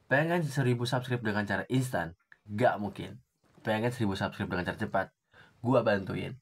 Pengen 1000 subscribe dengan cara instan? Gak mungkin. Pengen 1000 subscribe dengan cara cepat? Gua bantuin.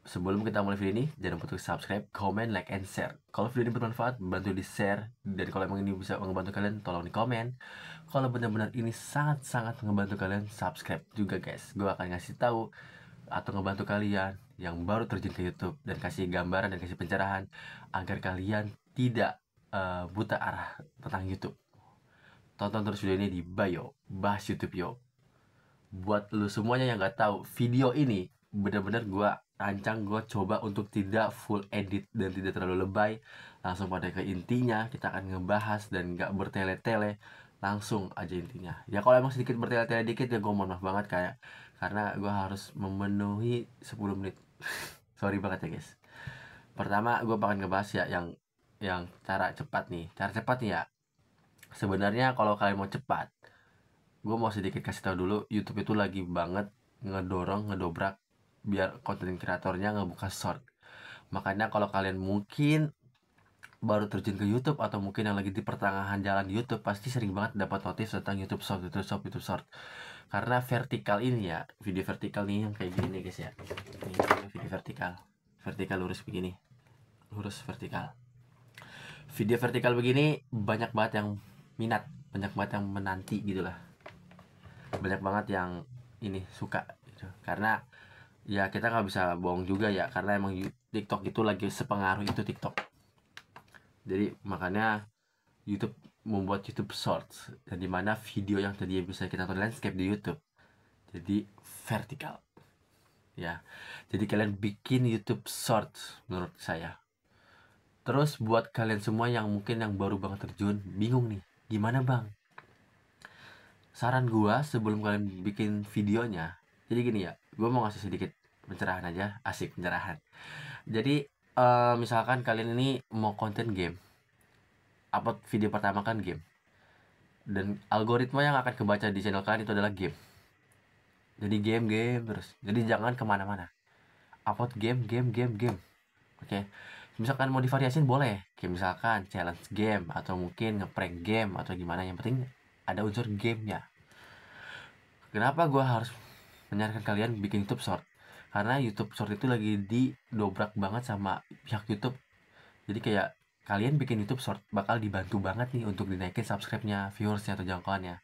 Sebelum kita mulai video ini, jangan lupa untuk subscribe, comment, like, and share. Kalau video ini bermanfaat, bantu di share. Dan kalau emang ini bisa membantu kalian, tolong di komen. Kalau benar-benar ini sangat-sangat membantu kalian, subscribe juga guys. Gue akan ngasih tahu atau ngebantu kalian yang baru terjun ke YouTube dan kasih gambaran dan kasih pencerahan agar kalian tidak buta arah tentang YouTube. Tonton terus video ini di bio, bahas YouTube yo. Buat lu semuanya yang nggak tahu, video ini bener-bener gue rancang, gue coba untuk tidak full edit dan tidak terlalu lebay. Langsung pada ke intinya, kita akan ngebahas dan nggak bertele-tele. Langsung aja intinya. Ya kalau emang sedikit bertele-tele dikit ya gue mohon maaf banget karena gue harus memenuhi 10 menit. Sorry banget ya guys. Pertama gue bakal ngebahas ya yang cara cepat nih. Cara cepat nih ya. Sebenarnya kalau kalian mau cepat, gue mau sedikit kasih tahu dulu, YouTube itu lagi banget ngedobrak biar konten kreatornya ngebuka short. Makanya kalau kalian mungkin baru terjun ke YouTube atau mungkin yang lagi di pertengahan jalan di YouTube, pasti sering banget dapat notif tentang YouTube Short, YouTube Short, YouTube Short. Karena vertikal ini ya, video vertikal nih yang kayak gini nih guys ya. Ini video vertikal lurus begini, lurus vertikal. Video vertikal begini banyak banget yang minat, banyak banget yang menanti gitulah, banyak banget yang ini suka gitu. Karena ya kita nggak bisa bohong juga ya, karena emang TikTok itu lagi sepengaruh itu TikTok. Jadi makanya YouTube membuat YouTube Shorts, dan dimana video yang tadi bisa kita tonton landscape di YouTube jadi vertikal ya. Jadi kalian bikin YouTube Shorts menurut saya. Terus buat kalian semua yang mungkin yang baru banget terjun, bingung nih gimana bang, saran gua sebelum kalian bikin videonya, jadi gini ya, gua mau ngasih sedikit pencerahan aja, asik pencerahan. Jadi misalkan kalian ini mau konten game, upload video pertama kan game, dan algoritma yang akan kebaca di channel kalian itu adalah game. Jadi game terus, jadi jangan kemana-mana, upload game. Oke. Misalkan mau divariasin boleh, kayak misalkan challenge game atau mungkin ngeprank game atau gimana, yang penting ada unsur gamenya. Kenapa gue harus menyarankan kalian bikin YouTube Short? Karena YouTube Short itu lagi didobrak banget sama pihak YouTube. Jadi kayak kalian bikin YouTube Short bakal dibantu banget nih untuk dinaikin subscribe-nya, viewersnya atau jangkauannya.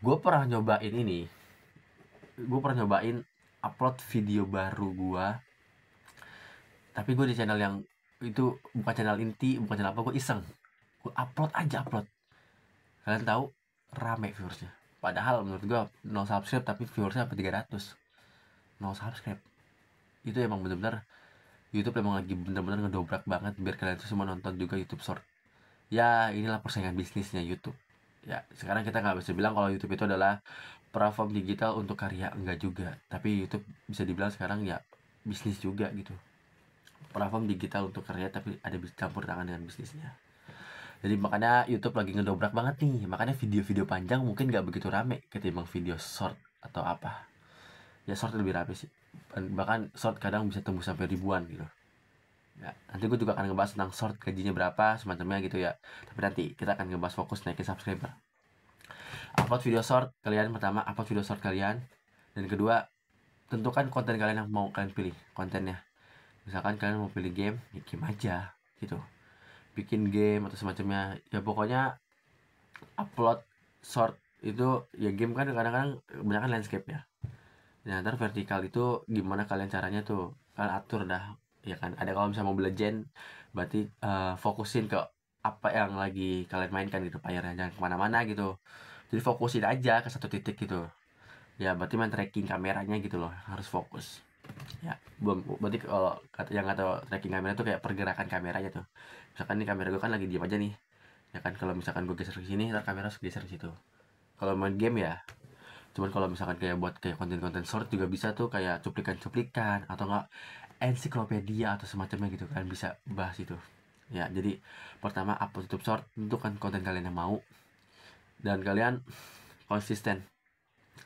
Gue pernah nyobain ini. Gue pernah nyobain upload video baru gue. Tapi gue di channel yang itu bukan channel inti, bukan channel apa, gue iseng. Gue upload aja. Kalian tahu rame viewersnya. Padahal menurut gue 0 subscribe tapi viewersnya sampai 300. 0 subscribe. Itu emang bener-bener YouTube emang lagi bener-bener ngedobrak banget biar kalian tuh semua nonton juga YouTube Short. Ya inilah persaingan bisnisnya YouTube. Ya sekarang kita nggak bisa bilang kalau YouTube itu adalah platform digital untuk karya, enggak juga. Tapi YouTube bisa dibilang sekarang ya bisnis juga gitu. Platform digital untuk karya tapi ada campur tangan dengan bisnisnya. Jadi makanya YouTube lagi ngedobrak banget nih. Makanya video-video panjang mungkin gak begitu rame ketimbang video short atau apa. Ya short lebih rame sih. Bahkan short kadang bisa tembus sampai ribuan gitu. Ya, nanti gue juga akan ngebahas tentang short gajinya berapa semacamnya gitu ya. Tapi nanti kita akan ngebahas fokus naikin subscriber. Upload video short kalian, pertama upload video short kalian. Dan kedua, tentukan konten kalian yang mau kalian pilih kontennya. Misalkan kalian mau pilih game, ya game aja gitu. Bikin game atau semacamnya. Ya pokoknya upload short itu ya, game kan kadang-kadang banyak kan landscape ya. Nah ntar vertikal itu gimana kalian caranya tuh, kalian atur dah ya kan. Ada kalau misalnya Mobile Legend berarti fokusin ke apa yang lagi kalian mainkan gitu, playernya jangan kemana-mana gitu. Jadi fokusin aja ke satu titik gitu ya. Berarti main tracking kameranya gitu loh, harus fokus ya. Belum berarti kalau kata yang kata tracking kamera tuh kayak pergerakan kameranya tuh. Misalkan nih kamera gue kan lagi diam aja nih ya kan, kalau misalkan gue geser ke sini ntar kamera harus geser ke situ kalau main game ya. Cuman kalau misalkan kayak buat kayak konten-konten short juga bisa tuh, kayak cuplikan-cuplikan atau enggak ensiklopedia atau semacamnya gitu kan, bisa bahas itu ya. Jadi pertama upload YouTube Short, tentukan konten kalian yang mau dan kalian konsisten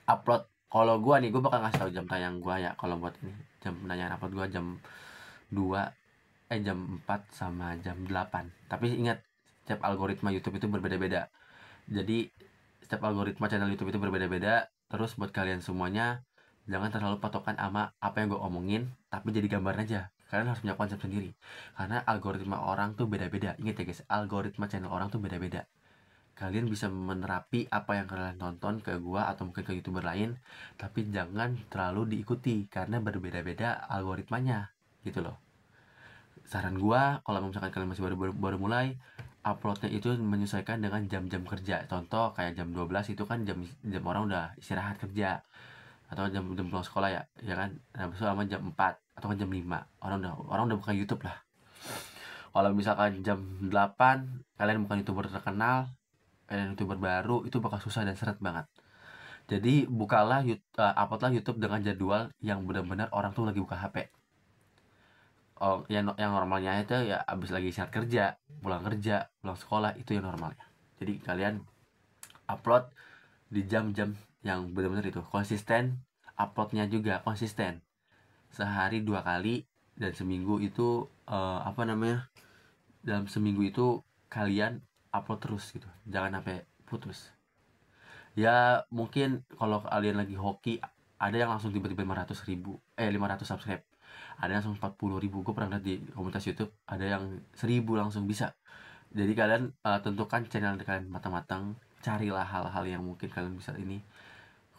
upload. Kalau gua nih, gua bakal ngasih tahu jam tayang gua ya. Kalau buat ini jam penanyaan upload gua jam 2 jam 4 sama jam 8. Tapi ingat, setiap algoritma YouTube itu berbeda-beda. Jadi setiap algoritma channel YouTube itu berbeda-beda. Terus buat kalian semuanya, jangan terlalu patokan sama apa yang gue omongin, tapi jadi gambaran aja. Kalian harus punya konsep sendiri. Karena algoritma orang tuh beda-beda. Ingat ya guys, algoritma channel orang tuh beda-beda. Kalian bisa menerapi apa yang kalian tonton ke gua atau mungkin ke YouTuber lain, tapi jangan terlalu diikuti karena berbeda-beda algoritmanya, gitu loh. Saran gua, kalau misalkan kalian masih baru mulai, uploadnya itu menyesuaikan dengan jam-jam kerja. Contoh kayak jam 12 itu kan jam jam orang udah istirahat kerja, atau jam jam pulang sekolah ya kan. Nah, besok sama jam 4 atau kan jam 5 orang udah buka YouTube lah. Kalau misalkan jam 8 kalian bukan YouTuber terkenal, kalian YouTuber baru, itu bakal susah dan seret banget. Jadi bukalah uploadlah YouTube dengan jadwal yang benar-benar orang tuh lagi buka HP. Oh, yang normalnya itu ya abis lagi istirahat kerja, pulang sekolah, itu yang normalnya. Jadi kalian upload di jam-jam yang benar-benar itu konsisten, uploadnya juga konsisten, sehari 2 kali, dan seminggu itu dalam seminggu itu kalian upload terus gitu, jangan sampai putus. Ya mungkin kalau kalian lagi hoki, ada yang langsung tiba-tiba 500 subscribe, ada yang langsung 40.000. Gue pernah lihat di komunitas YouTube ada yang 1.000 langsung bisa. Jadi kalian tentukan channel kalian matang-matang, carilah hal-hal yang mungkin kalian bisa ini.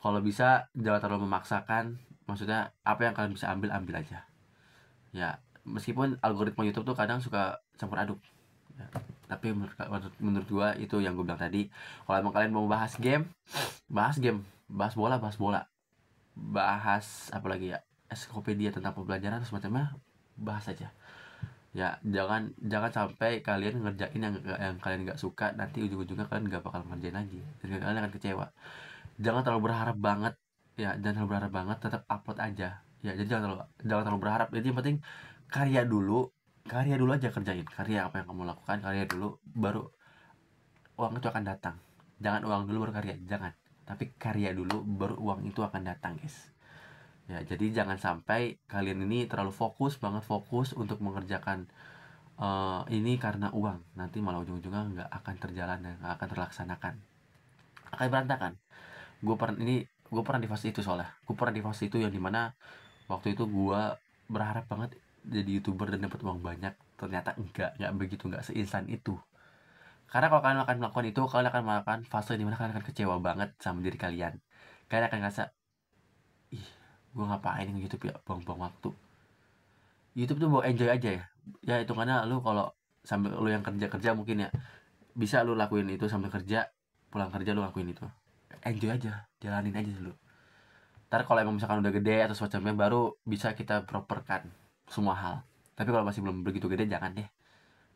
Kalau bisa jangan terlalu memaksakan, maksudnya apa yang kalian bisa ambil aja ya. Meskipun algoritma YouTube tuh kadang suka campur aduk ya, tapi menurut gua itu yang gue bilang tadi. Kalau emang kalian mau bahas game, bahas bola, bahas apa lagi ya, ensiklopedia tentang pembelajaran semacamnya, bahas aja ya. Jangan sampai kalian ngerjain yang kalian nggak suka, nanti ujung-ujungnya kalian nggak bakal ngerjain lagi dan kalian akan kecewa. Jangan terlalu berharap banget ya, tetap upload aja ya. Jadi jangan terlalu berharap. Jadi yang penting karya dulu aja, kerjain karya apa yang kamu lakukan, karya dulu, baru uang itu akan datang. Jangan uang dulu baru karya, jangan, tapi karya dulu baru uang itu akan datang guys ya. Jadi jangan sampai kalian ini terlalu fokus untuk mengerjakan ini karena uang, nanti malah ujung-ujungnya nggak akan terjalan dan nggak akan terlaksanakan, akan berantakan. Gue pernah di fase itu, soalnya gue pernah di fase itu yang dimana waktu itu gue berharap banget jadi YouTuber dan dapat uang banyak. Ternyata nggak begitu, nggak seinstan itu. Karena kalau kalian akan melakukan itu, kalian akan melakukan fase dimana kalian akan kecewa banget sama diri kalian. Kalian akan ngerasa, ih, gue ngapain di YouTube ya, buang-buang waktu. YouTube tuh bawa enjoy aja ya. Ya itu karena lu kalau sambil lu yang kerja mungkin ya bisa lu lakuin itu sambil kerja, pulang kerja lu lakuin itu. Enjoy aja, jalanin aja dulu. Ntar kalau emang misalkan udah gede atau semacamnya, baru bisa kita properkan semua hal. Tapi kalau masih belum begitu gede, jangan deh.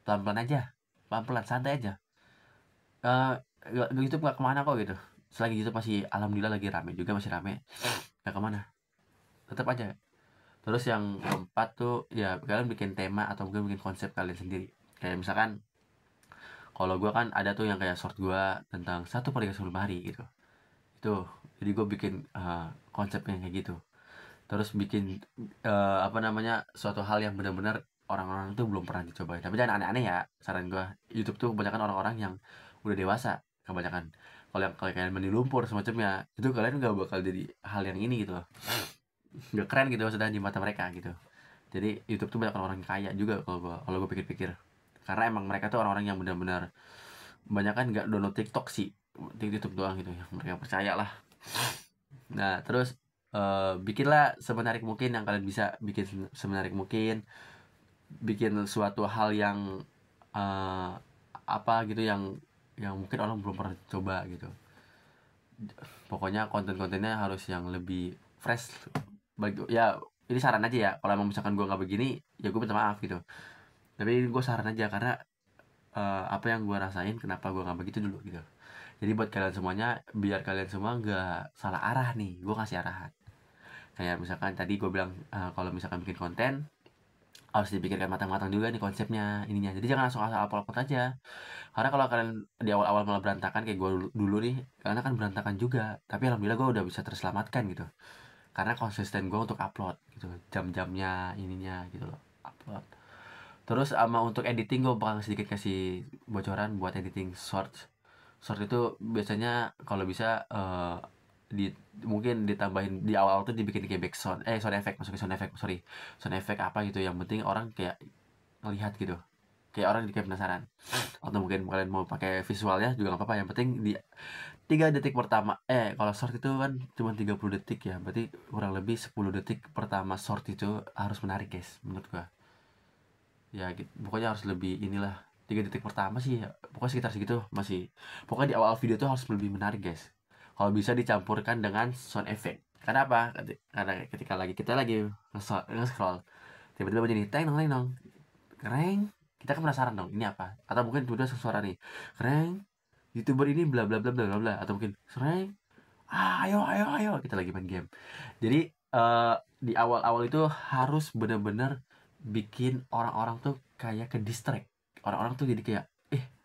Pelan-pelan aja, pelan-pelan, santai aja. YouTube gak kemana kok gitu. Selagi YouTube masih, alhamdulillah lagi rame juga, masih rame, gak kemana, tetap aja. Terus yang keempat tuh ya, kalian bikin tema atau mungkin bikin konsep kalian sendiri. Kayak misalkan kalau gue kan ada tuh yang kayak short gue tentang 1 per 3 hari gitu. Itu jadi gue bikin konsep yang kayak gitu. Terus bikin suatu hal yang benar-benar orang-orang tuh belum pernah dicobain. Tapi jangan aneh-aneh ya, saran gue. YouTube tuh kebanyakan orang-orang yang udah dewasa kebanyakan. Kalau kalian mandi lumpur semacamnya, itu kalian gak bakal jadi hal yang ini gitu loh, gak keren gitu maksudnya di mata mereka gitu. Jadi YouTube tuh banyak orang kaya juga kalau gue pikir-pikir, karena emang mereka tuh orang-orang yang benar-benar banyak kan nggak download TikTok sih, YouTube doang gitu ya, mereka percaya lah. Nah terus bikinlah semenarik mungkin, yang kalian bisa bikin semenarik mungkin, bikin suatu hal yang apa gitu, yang mungkin orang belum pernah coba gitu. Pokoknya konten-kontennya harus yang lebih fresh ya. Ini saran aja ya, kalau emang misalkan gue nggak begini ya gue minta maaf gitu, tapi gue saran aja karena apa yang gue rasain, kenapa gue nggak begitu dulu gitu. Jadi buat kalian semuanya, biar kalian semua nggak salah arah nih, gue kasih arahan. Kayak misalkan tadi gue bilang, kalau misalkan bikin konten harus dipikirkan matang-matang juga nih konsepnya, ininya. Jadi jangan langsung asal upload aja. Karena kalau kalian di awal-awal malah berantakan kayak gue dulu nih, karena kan berantakan juga. Tapi alhamdulillah gue udah bisa terselamatkan gitu. Karena konsisten gue untuk upload gitu, jam-jamnya ininya gitu loh, upload. Terus sama untuk editing, gue bakal sedikit kasih bocoran buat editing shorts. Short itu biasanya kalau bisa di mungkin ditambahin di awal tuh dibikin kayak background sound effect, maksudnya sound effect apa gitu, yang penting orang kayak ngelihat gitu, kayak orang kayak penasaran. Atau mungkin kalian mau pakai visualnya juga nggak apa-apa, yang penting di 3 detik pertama, kalau short itu kan cuma 30 detik ya, berarti kurang lebih 10 detik pertama short itu harus menarik guys, menurut gua. Ya gitu, pokoknya harus lebih inilah, 3 detik pertama sih ya, pokoknya sekitar segitu masih. Pokoknya di awal video tuh harus lebih menarik guys, kalau bisa dicampurkan dengan sound effect. Karena apa? Karena ketika kita lagi nge-scroll, tiba-tiba bunyi nih, teng nong teng nong, keren, kita kan penasaran dong ini apa, atau mungkin tiba-tiba suara nih, keren, youtuber ini bla bla bla bla bla bla, atau mungkin keren, ayo ayo ayo, kita lagi main game. Jadi di awal-awal itu harus bener-bener bikin orang-orang tuh kayak ke distract. Orang-orang tuh jadi kayak,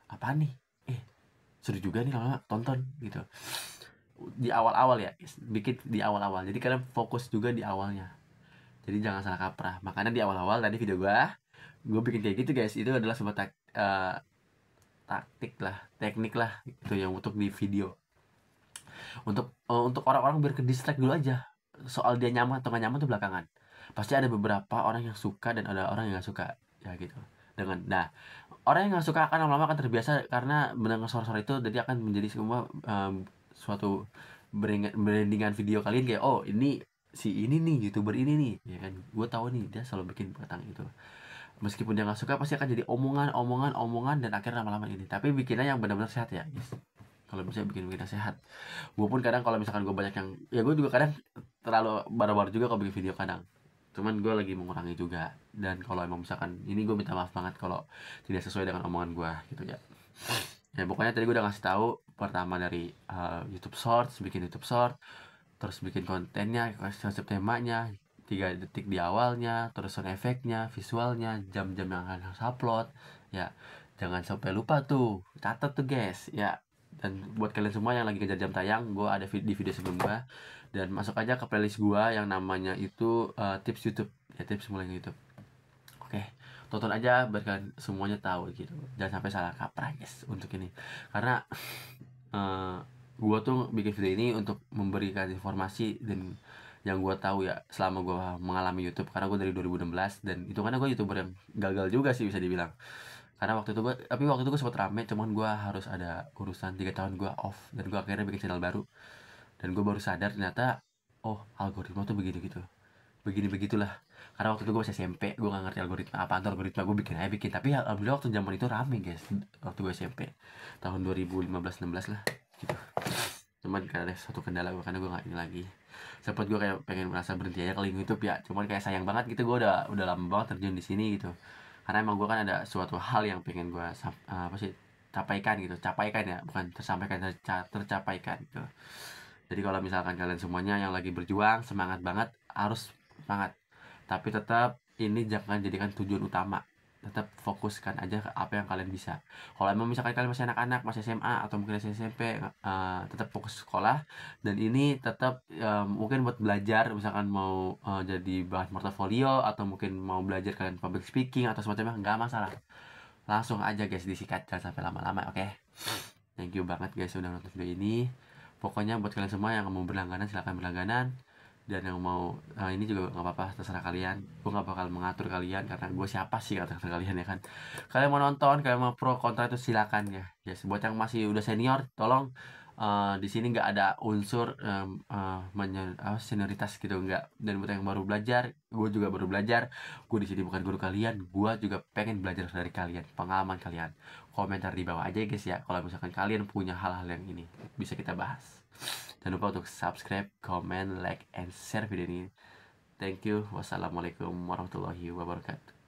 apa nih, seru juga nih lama tonton gitu. Di awal-awal ya, bikin di awal-awal, jadi kalian fokus juga di awalnya, jadi jangan salah kaprah. Makanya di awal-awal tadi video gue bikin kayak gitu guys, itu adalah sebuah taktik lah, teknik lah itu yang untuk di video, untuk orang-orang biar ke distract dulu aja. Soal dia nyaman atau gak nyaman tuh belakangan, pasti ada beberapa orang yang suka dan ada orang yang gak suka ya gitu. Orang yang gak suka akan lama-lama akan terbiasa karena mendengar suara-suara itu, jadi akan menjadi semua suatu brandingan video kalian, kayak oh ini si ini nih, youtuber ini nih ya kan, gue tahu nih dia selalu bikin tentang itu. Meskipun dia nggak suka, pasti akan jadi omongan dan akhirnya lama-lama ini. Tapi bikinnya yang benar-benar sehat ya guys, kalau bisa bikin sehat. Gue pun kadang kalau misalkan gue banyak yang, ya gue juga kadang terlalu baru-baru juga kalau bikin video kadang, cuman gue lagi mengurangi juga. Dan kalau emang misalkan ini, gue minta maaf banget kalau tidak sesuai dengan omongan gue gitu ya. Ya pokoknya tadi gue udah ngasih tahu pertama dari YouTube Shorts, bikin YouTube Short, terus bikin kontennya, konsep temanya, 3 detik di awalnya, terus sound efeknya, visualnya, jam-jam yang akan harus upload ya. Jangan sampai lupa tuh, catat tuh guys ya. Dan buat kalian semua yang lagi kejar jam tayang, gue ada di video sebelum gue, dan masuk aja ke playlist gue yang namanya itu tips YouTube ya, tips mulai YouTube. Oke, tonton aja biar kalian semuanya tahu gitu, jangan sampai salah kaprah guys untuk ini. Karena gue tuh bikin video ini untuk memberikan informasi dan yang gue tahu ya selama gue mengalami YouTube, karena gue dari 2016, dan itu karena gue YouTuber yang gagal juga sih bisa dibilang. Karena waktu itu gue sempat rame, cuman gue harus ada urusan 3 tahun gue off, dan gue akhirnya bikin channel baru. Dan gue baru sadar ternyata, oh algoritma tuh begini gitu, begini begitulah. Karena waktu itu gue masih SMP, gue gak ngerti algoritma apa tuh algoritma, gue bikin. Tapi alhamdulillah waktu zaman itu rame guys, waktu gue SMP tahun 2015-16 lah gitu. Cuman karena ada satu kendala gue, karena gue gak ini lagi. Sempat gue kayak pengen merasa berhenti aja kali YouTube ya, cuman kayak sayang banget gitu, gue udah lama banget terjun di sini gitu. Karena emang gue kan ada suatu hal yang pengen gue capaikan gitu, capaikan ya, bukan tersampaikan, tercapaikan gitu. Jadi kalau misalkan kalian semuanya yang lagi berjuang, semangat banget, harus semangat. Tapi tetap ini jangan jadikan tujuan utama. Tetap fokuskan aja ke apa yang kalian bisa. Kalau emang misalkan kalian masih anak-anak, masih SMA atau mungkin masih SMP, tetap fokus sekolah. Dan ini tetap mungkin buat belajar, misalkan mau jadi bahan portofolio, atau mungkin mau belajar kalian public speaking atau semacamnya, nggak masalah. Langsung aja guys, disikat, jangan sampai lama-lama, oke? Thank you banget guys sudah nonton video ini. Pokoknya buat kalian semua yang mau berlangganan, silahkan berlangganan. Dan yang mau ini juga nggak apa-apa, terserah kalian. Gue nggak bakal mengatur kalian, karena gue siapa sih kata kalian ya kan. Kalian mau nonton, kalian mau pro kontra itu silakan ya. Yes, buat yang masih udah senior, tolong di sini nggak ada unsur senioritas gitu, nggak. Dan buat yang baru belajar, gue juga baru belajar. Gue di sini bukan guru kalian, gue juga pengen belajar dari kalian, pengalaman kalian. Komentar di bawah aja guys ya, kalau misalkan kalian punya hal-hal yang ini bisa kita bahas. Jangan lupa untuk subscribe, comment, like, and share video ini. Thank you. Wassalamualaikum warahmatullahi wabarakatuh.